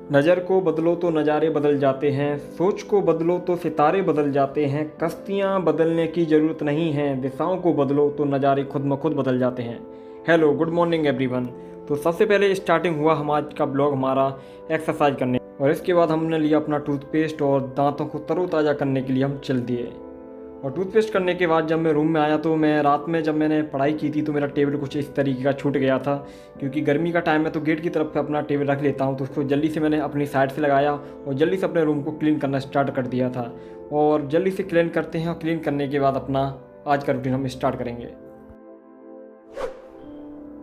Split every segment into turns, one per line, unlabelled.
नज़र को बदलो तो नज़ारे बदल जाते हैं, सोच को बदलो तो सितारे बदल जाते हैं, कश्तियाँ बदलने की ज़रूरत नहीं है, दिशाओं को बदलो तो नज़ारे खुद ब खुद बदल जाते हैं। Hello good morning everyone. तो सबसे पहले स्टार्टिंग हुआ हम आज का ब्लॉग हमारा एक्सरसाइज करने, और इसके बाद हमने लिया अपना टूथपेस्ट और दांतों को तरोताज़ा करने के लिए हम चल दिए। और टूथपेस्ट करने के बाद जब मैं रूम में आया तो मैं रात में जब मैंने पढ़ाई की थी तो मेरा टेबल कुछ इस तरीके का छूट गया था, क्योंकि गर्मी का टाइम है तो गेट की तरफ पे अपना टेबल रख लेता हूँ, तो उसको जल्दी से मैंने अपनी साइड से लगाया और जल्दी से अपने रूम को क्लीन करना स्टार्ट कर दिया था। और जल्दी से क्लीन करते हैं और क्लीन करने के बाद अपना आज का रूटीन हम स्टार्ट करेंगे।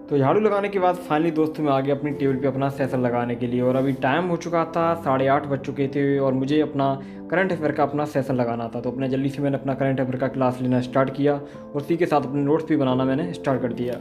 तो झाड़ू लगाने के बाद फाइनली दोस्तों मैं आ गया अपनी टेबल पे अपना सेशन लगाने के लिए, और अभी टाइम हो चुका था 8:30 बज चुके थे और मुझे अपना करंट अफेयर का अपना सेशन लगाना था। तो अपने जल्दी से मैंने अपना करंट अफेयर का क्लास लेना स्टार्ट किया और उसी के साथ अपने नोट्स भी बनाना मैंने स्टार्ट कर दिया।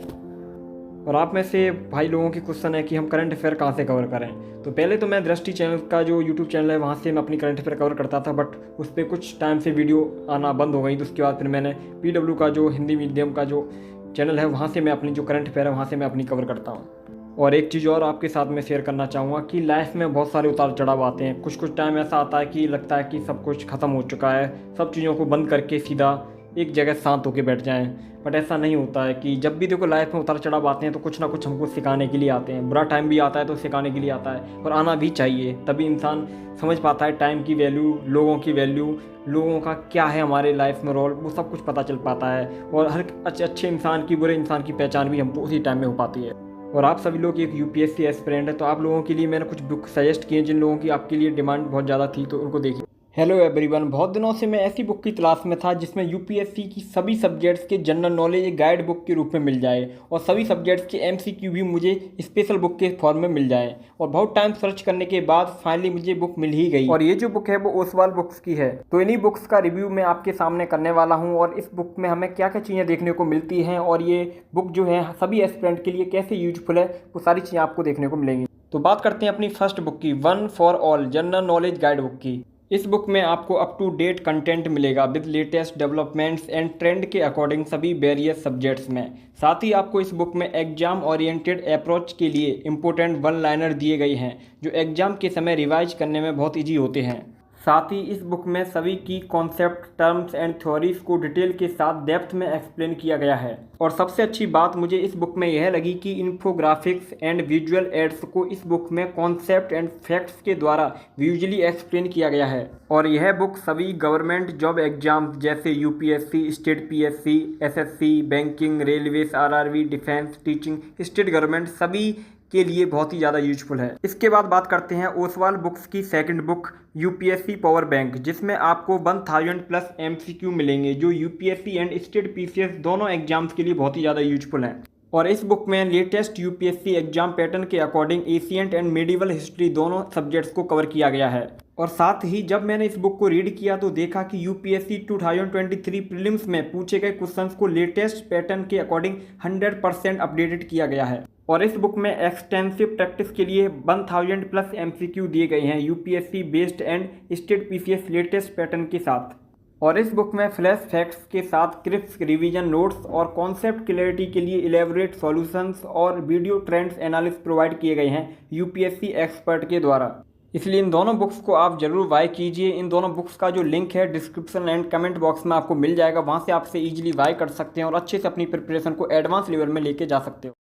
और आप में से भाई लोगों की क्वेश्चन है कि हम करंट अफेयर कहाँ से कवर करें। तो पहले तो मैं दृष्टि चैनल का जो यूट्यूब चैनल है वहाँ से मैं अपनी करंट अफेयर कवर करता था, बट उस पर कुछ टाइम से वीडियो आना बंद हो गई। तो उसके बाद फिर मैंने PW का जो हिंदी मीडियम का जो चैनल है वहाँ से मैं अपनी जो करंट अफेयर है वहाँ से मैं अपनी कवर करता हूँ। और एक चीज़ और आपके साथ मैं शेयर करना चाहूँगा कि लाइफ में बहुत सारे उतार चढ़ाव आते हैं। कुछ टाइम ऐसा आता है कि लगता है कि सब कुछ ख़त्म हो चुका है, सब चीज़ों को बंद करके सीधा एक जगह शांत होकर बैठ जाएं, बट ऐसा नहीं होता है। कि जब भी देखो लाइफ में उतार चढ़ाव आते हैं तो कुछ ना कुछ हमको सिखाने के लिए आते हैं। बुरा टाइम भी आता है तो सिखाने के लिए आता है, और आना भी चाहिए, तभी इंसान समझ पाता है टाइम की वैल्यू, लोगों की वैल्यू, लोगों का क्या है हमारे लाइफ में रोल, वो सब कुछ पता चल पाता है। और हर अच्छे इंसान की, बुरे इंसान की पहचान भी हमको उसी टाइम में हो पाती है। और आप सभी लोग एक UPSC एस्पिरेंट है, तो आप लोगों के लिए मैंने कुछ बुक सजेस्ट किए जिन लोगों की आपके लिए डिमांड बहुत ज़्यादा थी, तो उनको देखिए। हेलो एवरीवन, बहुत दिनों से मैं ऐसी बुक की तलाश में था जिसमें UPSC की सभी सब्जेक्ट्स के जनरल नॉलेज एक गाइड बुक के रूप में मिल जाए, और सभी सब्जेक्ट्स के MCQ भी मुझे स्पेशल बुक के फॉर्म में मिल जाए। और बहुत टाइम सर्च करने के बाद फाइनली मुझे बुक मिल ही गई, और ये जो बुक है वो ओसवाल बुक्स की है। तो इन्हीं बुक्स का रिव्यू मैं आपके सामने करने वाला हूँ, और इस बुक में हमें क्या क्या चीज़ें देखने को मिलती हैं, और ये बुक जो है सभी एस्पिरेंट के लिए कैसे यूजफुल है, वो सारी चीज़ें आपको देखने को मिलेंगी। तो बात करते हैं अपनी फर्स्ट बुक की, one for all general knowledge guide book की। इस बुक में आपको अप टू डेट कंटेंट मिलेगा with latest developments and trend के अकॉर्डिंग सभी वेरियस सब्जेक्ट्स में। साथ ही आपको इस बुक में एग्जाम ओरिएंटेड अप्रोच के लिए इंपॉर्टेंट वन लाइनर दिए गए हैं जो एग्जाम के समय रिवाइज करने में बहुत ईजी होते हैं। साथ ही इस बुक में सभी की कॉन्सेप्ट, टर्म्स एंड थ्योरीज को डिटेल के साथ डेप्थ में एक्सप्लेन किया गया है। और सबसे अच्छी बात मुझे इस बुक में यह लगी कि इन्फोग्राफिक्स एंड विजुअल एड्स को इस बुक में कॉन्सेप्ट एंड फैक्ट्स के द्वारा विजुअली एक्सप्लेन किया गया है। और यह बुक सभी गवर्नमेंट जॉब एग्जाम्स जैसे UPSC, state PSC, SSC, banking, railways, RRB, defence, teaching, state government सभी के लिए बहुत ही ज़्यादा यूजफुल है। इसके बाद बात करते हैं ओसवाल बुक्स की second book UPSC power bank, जिसमें आपको 1000+ MCQ मिलेंगे जो UPSC एंड स्टेट PCS दोनों एग्जाम्स के लिए बहुत ही ज़्यादा यूजफुल हैं। और इस बुक में लेटेस्ट UPSC एग्जाम पैटर्न के according ancient and medieval history दोनों सब्जेक्ट्स को कवर किया गया है। और साथ ही जब मैंने इस बुक को रीड किया तो देखा कि UPSC 2023 प्रीलिम्स में पूछे गए क्वेश्चंस को लेटेस्ट पैटर्न के अकॉर्डिंग 100% अपडेटेड किया गया है। और इस बुक में एक्सटेंसिव प्रैक्टिस के लिए 1000+ MCQ दिए गए हैं UPSC based and state PCS latest pattern के साथ। और इस बुक में फ्लैश फैक्ट्स के साथ क्रिप्स, रिवीजन नोट्स और कॉन्सेप्ट क्लैरिटी के लिए इलेबोरेट सॉल्यूशंस और वीडियो ट्रेंड्स एनालिसिस प्रोवाइड किए गए हैं UPSC एक्सपर्ट के द्वारा। इसलिए इन दोनों बुक्स को आप जरूर बाय कीजिए। इन दोनों बुक्स का जो लिंक है डिस्क्रिप्शन एंड कमेंट बॉक्स में आपको मिल जाएगा, वहाँ से आपसे ईजिली बाय कर सकते हैं और अच्छे से अपनी प्रिपरेशन को एडवांस लेवल में लेके जा सकते हो।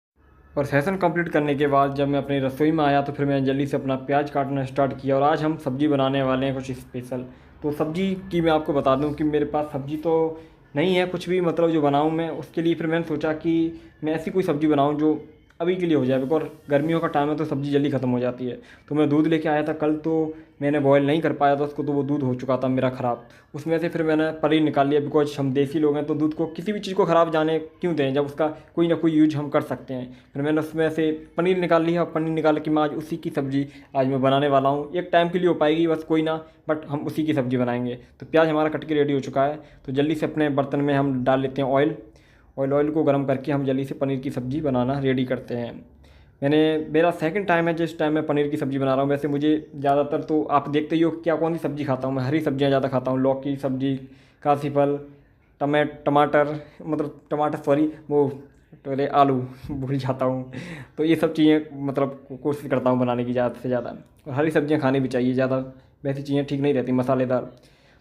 और सेशन कंप्लीट करने के बाद जब मैं अपनी रसोई में आया तो फिर मैंने जल्दी से अपना प्याज काटना स्टार्ट किया, और आज हम सब्ज़ी बनाने वाले हैं कुछ स्पेशल। तो सब्ज़ी की मैं आपको बता दूं कि मेरे पास सब्ज़ी तो नहीं है कुछ भी, मतलब जो बनाऊं मैं उसके लिए फिर मैंने सोचा कि मैं ऐसी कोई सब्ज़ी बनाऊं जो अभी के लिए हो जाए, बिकॉज गर्मियों का टाइम है तो सब्ज़ी जल्दी ख़त्म हो जाती है। तो मैं दूध लेके आया था कल, तो मैंने बॉयल नहीं कर पाया था उसको, तो वो दूध हो चुका था मेरा ख़राब। उसमें से फिर मैंने पनीर निकाल लिया, बिकॉज हम देसी लोग हैं तो दूध को किसी भी चीज़ को ख़राब जाने क्यों दें जब उसका कोई ना कोई यूज हम कर सकते हैं। फिर मैंने उसमें से पनीर निकाल लिया, और पनीर निकाल के मैं आज उसी की सब्ज़ी आज मैं बनाने वाला हूँ। एक टाइम के लिए हो पाएगी बस, कोई ना, बट हम उसी की सब्ज़ी बनाएंगे। तो प्याज हमारा कट के रेडी हो चुका है, तो जल्दी से अपने बर्तन में हम डाल लेते हैं ऑयल को गर्म करके हम जल्दी से पनीर की सब्ज़ी बनाना रेडी करते हैं। मेरा सेकंड टाइम है जिस टाइम मैं पनीर की सब्ज़ी बना रहा हूँ। वैसे मुझे ज़्यादातर तो आप देखते ही हो क्या कौन सी सब्ज़ी खाता हूँ मैं, हरी सब्जियाँ ज़्यादा खाता हूँ। लौकी की सब्ज़ी, कासीफल, टमाटर, मतलब टमाटर सॉरी वो पहले आलू भूल जाता हूँ। तो ये सब चीज़ें मतलब कोशिश करता हूँ बनाने की ज़्यादा से ज़्यादा। और हरी सब्जियाँ खानी भी चाहिए ज़्यादा, वैसी चीज़ें ठीक नहीं रहती मसालेदार।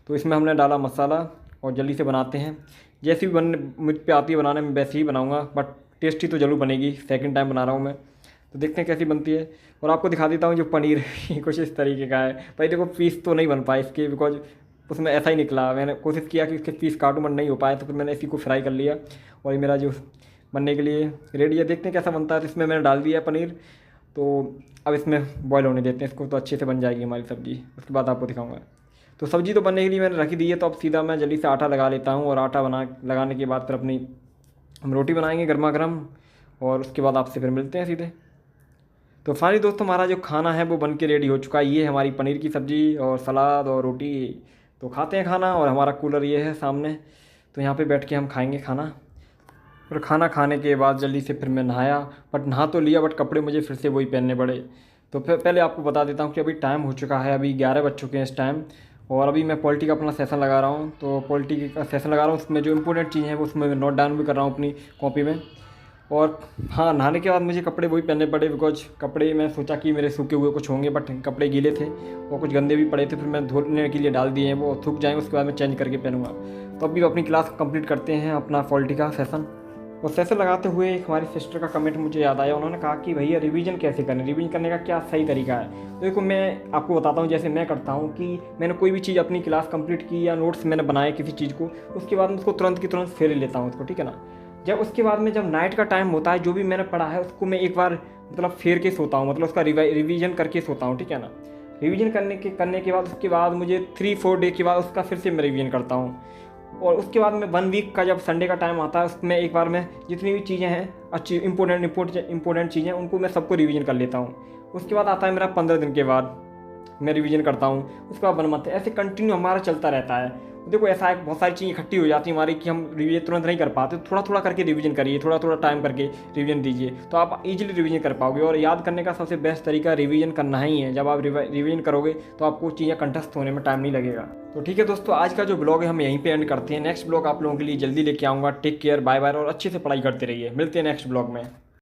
तो इसमें हमने डाला मसाला और जल्दी से बनाते हैं। जैसी भी मुझ पे आती है बनाने में वैसे ही बनाऊँगा, बट टेस्टी तो ज़रूर बनेगी। सेकंड टाइम बना रहा हूँ मैं, तो देखते हैं कैसी बनती है। और आपको दिखा देता हूँ जो पनीर है कुछ इस तरीके का है। भाई देखो पीस तो नहीं बन पाए इसके, बिकॉज उसमें ऐसा ही निकला। मैंने कोशिश किया कि इसके पीस काटूं बट नहीं हो पाए, तो फिर मैंने इसी को फ्राई कर लिया और ये मेरा जो बनने के लिए रेडी है। देखते हैं कैसा बनता है। तो इसमें मैंने डाल दिया है पनीर, तो अब इसमें बॉयल होने देते हैं इसको, तो अच्छे से बन जाएगी हमारी सब्ज़ी। उसके बाद आपको दिखाऊंगा। तो सब्ज़ी तो बनने के लिए मैंने रख दी है, तो अब सीधा मैं जल्दी से आटा लगा लेता हूँ। और आटा लगाने के बाद फिर अपनी हम रोटी बनाएंगे गर्मा गर्म, और उसके बाद आपसे फिर मिलते हैं सीधे। तो फाइनली दोस्तों हमारा जो खाना है वो बन के रेडी हो चुका है। ये हमारी पनीर की सब्ज़ी और सलाद और रोटी। तो खाते हैं खाना, और हमारा कूलर ये है सामने, तो यहाँ पे बैठ के हम खाएंगे खाना। फिर खाना खाने के बाद जल्दी से फिर मैं नहाया, बट नहा तो लिया बट कपड़े मुझे फिर से वही पहनने पड़े। तो फिर पहले आपको बता देता हूँ कि अभी टाइम हो चुका है, अभी 11 बज चुके हैं इस टाइम। और अभी मैं पॉलिटी का अपना सेशन लगा रहा हूँ। तो पॉलिटी का सेशन लगा रहा हूँ, उसमें जो इंपॉर्टेंट चीज़ है वो उसमें मैं नोट डाउन भी कर रहा हूँ अपनी कॉपी में। और हाँ, नहाने के बाद मुझे कपड़े वही पहनने पड़े, बिकॉज कपड़े मैं सोचा कि मेरे सूखे हुए कुछ होंगे, बट कपड़े गीले थे और कुछ गंदे भी पड़े थे। फिर मैं धोने के लिए डाल दिए हैं, वो सूख जाएंगे उसके बाद मैं चेंज करके पहनूंगा। तो अभी अपनी क्लास कंप्लीट करते हैं, अपना पॉलिटी का सेशन। और सेशन लगाते हुए एक हमारी सिस्टर का कमेंट मुझे याद आया। उन्होंने कहा कि भैया रिवीजन कैसे करें, रिवीजन करने का क्या सही तरीका है। तो देखो मैं आपको बताता हूँ जैसे मैं करता हूँ कि मैंने कोई भी चीज़ अपनी क्लास कंप्लीट की या नोट्स मैंने बनाए किसी चीज़ को, उसके बाद मैं उसको तुरंत की तुरंत फेर लेता हूँ उसको, ठीक है ना। जब उसके बाद में जब नाइट का टाइम होता है, जो भी मैंने पढ़ा है उसको मैं एक बार मतलब फेर के सोता हूँ, मतलब उसका रिवीजन करके सोता हूँ, ठीक है ना। रिवीजन करने के बाद उसके बाद मुझे 3-4 डे के बाद उसका फिर से मैं रिवीजन करता हूँ। और उसके बाद में 1 वीक का जब संडे का टाइम आता है, उसमें एक बार मैं जितनी भी चीज़ें हैं अच्छी इंपॉर्टेंट चीज़ें, उनको मैं सबको रिवीजन कर लेता हूँ। उसके बाद आता है मेरा 15 दिन के बाद मैं रिवीजन करता हूँ। उसके बाद 1 मंथ, ऐसे कंटिन्यू हमारा चलता रहता है। देखो ऐसा है बहुत सारी चीज़ें इकट्ठी हो जाती है हमारी कि हम रिवीजन तुरंत नहीं कर पाते। थोड़ा थोड़ा करके रिवीजन करिए, थोड़ा थोड़ा टाइम करके रिवीजन दीजिए, तो आप इजीली रिवीजन कर पाओगे। और याद करने का सबसे बेस्ट तरीका रिवीजन करना ही है। जब आप रिवीजन करोगे तो आपको चीज़ें कंठस्थ होने में टाइम नहीं लगेगा। तो ठीक है दोस्तों, आज का जो ब्लॉग है हम यहीं पे एंड करते हैं। नेक्स्ट ब्लॉग आप लोगों के लिए जल्दी लेके आऊँगा। टेक केयर, बाय बाय, और अच्छे से पढ़ाई करते रहिए। मिलते हैं नेक्स्ट ब्लॉग में।